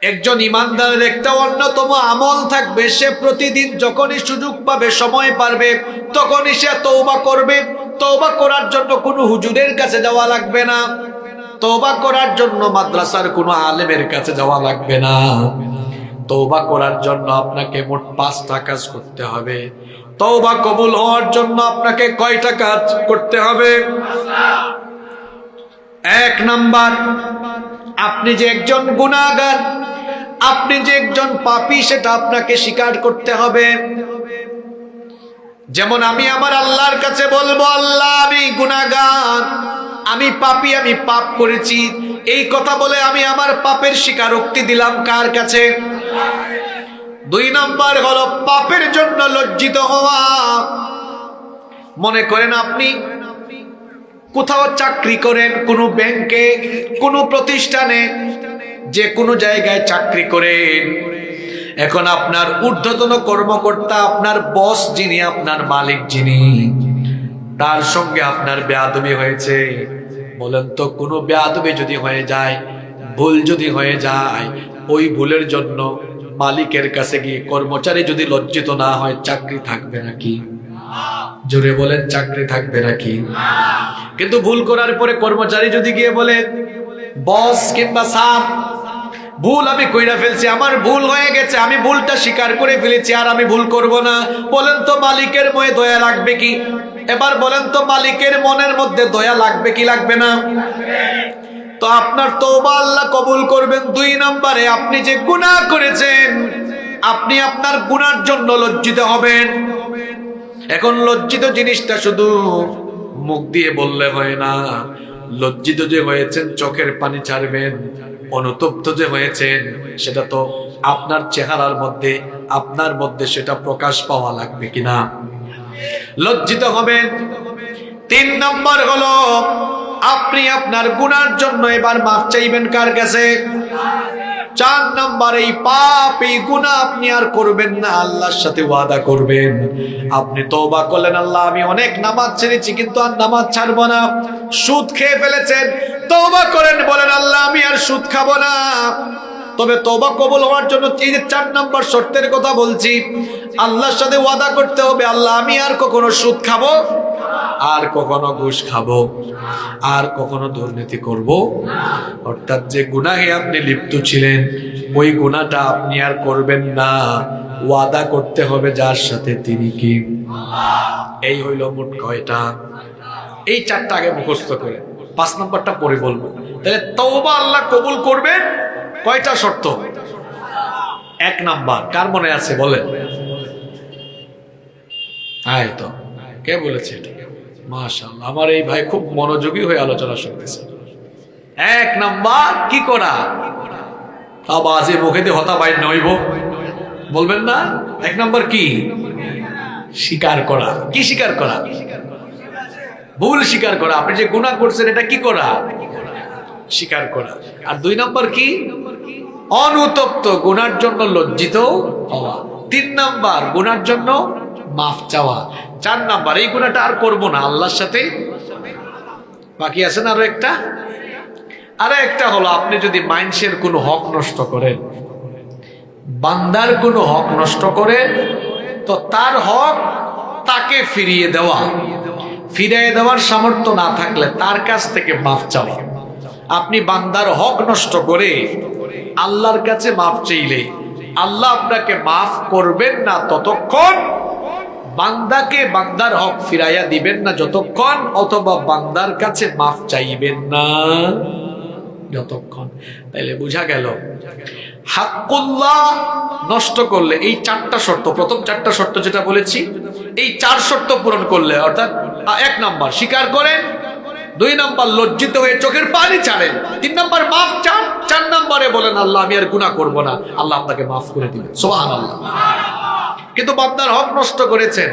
একজন ইমানদারের একটা অন্যতম আমল থাকবে, সে প্রতিদিন যখনই সুযোগ পাবে, সময় পারবে, তখনই সে তওবা করবে। তওবা করার জন্য কোনো হুজুরের কাছে যাওয়া লাগবে না, তওবা করার জন্য মাদ্রাসার কোনো আলেমের কাছে যাওয়া লাগবে না। তওবা করার জন্য আপনাকে মোট 5টা কাজ করতে হবে। তওবা কবুল হওয়ার জন্য আপনাকে কয়টা কাজ করতে হবে? 1 নাম্বার, আপনি যে একজন গুনাহগার, আপনি যে একজন পাপী, সেটা আপনাকে স্বীকার করতে হবে। যেমন আমি আমার আল্লাহর কাছে বলবো, আল্লাহ আমি গুনাহগার, আমি পাপী, আমি পাপ করেছি, এই কথা বলে আমি আমার পাপের স্বীকারোক্তি দিলাম কার কাছে? 2 নাম্বার হলো পাপের জন্য লজ্জিত হওয়া। মনে করেন আপনি কোথাও চাকরি করেন, কোনো ব্যাংকে, কোনো প্রতিষ্ঠানে, যে কোনো জায়গায় চাকরি করেন। এখন আপনার ঊর্ধ্বতন কর্মকর্তা, আপনার বস যিনি, আপনার মালিক যিনি, তার সঙ্গে আপনার বেয়াদবি হয়েছে। বলেন তো, কোনো বেয়াদবি যদি হয়ে যায়, ভুল যদি হয়ে যায়, ওই ভুলের জন্য মালিকের কাছে গিয়ে কর্মচারী যদি লজ্জিত না হয়, চাকরি থাকবে নাকি? জোরে বলেন, চাকরি থাকবে নাকি? কিন্তু ভুল করার পরে কর্মচারী যদি গিয়ে বলে, বস কিংবা স্যার, ভুল আমি কইরা ফেলছি, আমার ভুল হয়ে গেছে, আমি ভুলটা স্বীকার করে ফেলেছি, আর আমি ভুল করব না। বলেন তো মালিকের মনে দয়া লাগবে কি? এবার বলেন তো, মালিকের মনের মধ্যে দয়া লাগবে কি লাগবে না? তো আপনার তওবা আল্লাহ কবুল করবেন। 2 নম্বরে, আপনি যে গুনাহ করেছেন, আপনি আপনার গুনার জন্য লজ্জিত হবেন। এখন লজ্জিত জিনিসটা শুধু মুখ দিয়ে বললে হয় না, লজ্জিত যে হয়েছেন চোখের পানি ছাড়বেন, অনুতপ্ত যে হয়েছেন সেটা তো আপনার চেহারার মধ্যে, আপনার মধ্যে সেটা প্রকাশ পাওয়া লাগবে কিনা? লজ্জিত হবেন। 3 নম্বর হলো, আপনি আপনার গুনার জন্য এবার মাফ চাইবেন কার কাছে? 4 নম্বর, এই পাপ, এই গুনাহ আপনি আর করবেন না, আল্লাহর সাথে ওয়াদা করবেন। আপনি তওবা করলেন, আল্লাহ আমি অনেক নামাজ ছেড়েছি কিন্তু আর নামাজ ছাড়বো না। সুদ খেয়ে ফেলেছেন, তওবা করেন, বলেন আল্লাহ আমি আর সুদ খাবো না। তবে তওবা কবুল হওয়ার জন্য এই যে 4 নম্বর শর্তের কথা বলছি, আল্লাহর সাথে ওয়াদা করতে হবে, আল্লাহ আমি আর কখনো সুদ খাবো, আর কখনো ঘুষ খাবো, আর কখনো দুর্নীতি করব। অর্থাৎ যে গুনাহে আপনি লিপ্ত ছিলেন, ওই গুনাহটা আপনি আর করবেন না। ওয়াদা করতে হবে যার সাথে, তিনি কি? এই হইল মোট কয়টা? এই 4টা আগে মুখস্থ করে 5 নম্বরটা পরে বলবো। তাহলে তওবা আল্লাহ কবুল করবেন, কয়টা শর্ত? 1 নাম্বার, কার মনে আছে বলেন? হ্যাঁ, তো কে বলেছে এটা? মাশাআল্লাহ, আমার এই ভাই খুব মনোযোগী হয়ে আলোচনা শুনতেছে। 1 নাম্বার কি করা? আবাজে মুখে দিয়ে হতা বাইর নইব, বলবেন না? 1 নাম্বার কি? স্বীকার করা। কি স্বীকার করা? ভুল স্বীকার করা। আপনি যে গুনাহ করছেন এটা কি করা? স্বীকার করা। আর 2 নাম্বার কি? অনুতপ্ত, গুনার জন্য লজ্জিত হওয়া। 3 নাম্বার, গুনার জন্য মাফ চাওয়া। 4 নাম্বার, এই গুনাহটা আর করব না, আল্লাহর সাথে। বাকি আছে না আরো একটা হলো, আপনি যদি মানুষের কোনো হক নষ্ট করেন, বান্দার কোনো হক নষ্ট করেন, তো তার হক তাকে ফিরিয়ে দেওয়ার সামর্থ্য না থাকলে তার কাছ থেকে মাফ চাওয়া। আপনি বান্দার হক নষ্ট করে আল্লাহর কাছে মাফ চাইলে আল্লাহ আপনাকে মাফ করবেন না ততক্ষণ, বান্দাকে বান্দার হক ফিরাইয়া দিবেন না যতক্ষণ, অথবা বান্দার কাছে মাফ চাইবেন না যতক্ষণ। তাইলে বুঝা গেল, হাক্কুল্লাহ নষ্ট করলে এই 4টা শর্ত, প্রথম 4টা শর্ত যেটা বলেছি, এই 4 শর্ত পূরণ করলে, অর্থাৎ 1 নাম্বার স্বীকার করেন, 2 নাম্বার লজ্জিত হয়ে চোখের পানি ছাড়েন, 3 নাম্বার মাফ চান, 4 নম্বরে বলেন আল্লাহ আমি আর গুনাহ করব না, আল্লাহ আপনাকে মাফ করে দিবেন। সুবহানাল্লাহ। কিন্তু বান্দার হক নষ্ট করেছেন,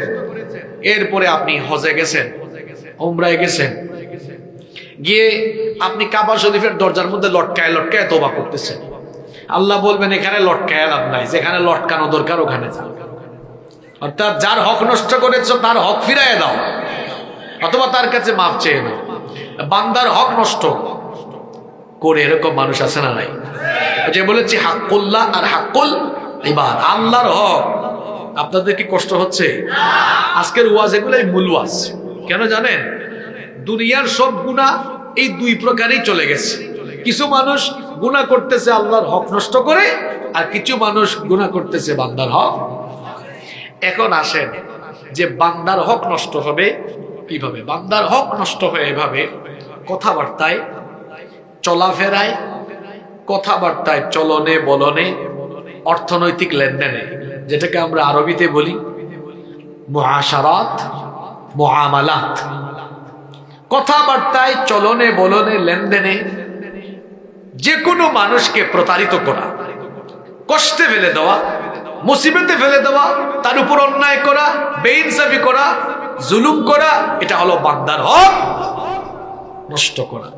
এরপরে আপনি হজে গেছেন, উমরায় গেছেন, গিয়ে আপনি কাবা শরীফের দরজার মধ্যে লটকায় লটকায় তওবা করতেছেন। আল্লাহ বলবেন এখানে লটকায় লাভ নাই, যেখানে লটকানো দরকার ওখানে যাও। অর্থাৎ যার হক নষ্ট করেছো তার হক ফিরাইয়া দাও, অথবা তার কাছে মাফ চেয়ে নাও। বান্দার হক নষ্ট করে এরকম মানুষ আছে না নাই? যে বলেছি হাক্কুল্লাহ আর হাক্কুল ইবাদ, আল্লাহর হক। আপনাদের কি কষ্ট হচ্ছে? আজকের ওয়াজ এগুলাই মূল ওয়াজ। কেন জানেন? দুনিয়ার সব গুনাহ এই দুই প্রকারই চলে গেছে। কিছু মানুষ গুনাহ করতেছে আল্লাহর হক নষ্ট করে, আর কিছু মানুষ গুনাহ করতেছে বান্দার হক। এখন আসেন যে বান্দার হক নষ্ট হবে কিভাবে? বান্দার হক নষ্ট হয় এভাবে, কথাবার্তায়, চলাফেরায়, কথাবার্তায়, চলনে বলনে, অর্থনৈতিক লেনদেনে, যেটাকে আমরা আরবিতে বলি মুআশারাত, মুআমালাত। কথাবার্তায়, চলনে বলনে, লেনদেনে যে কোনো মানুষকে প্রতারিত করা, কষ্টে ফেলে দেওয়া, মুসিবতে ফেলে দেওয়া, তার উপর অন্যায় করা, বেইনসাফি করা, জুলুম করা, এটা হলো বান্দার হক নষ্ট করা।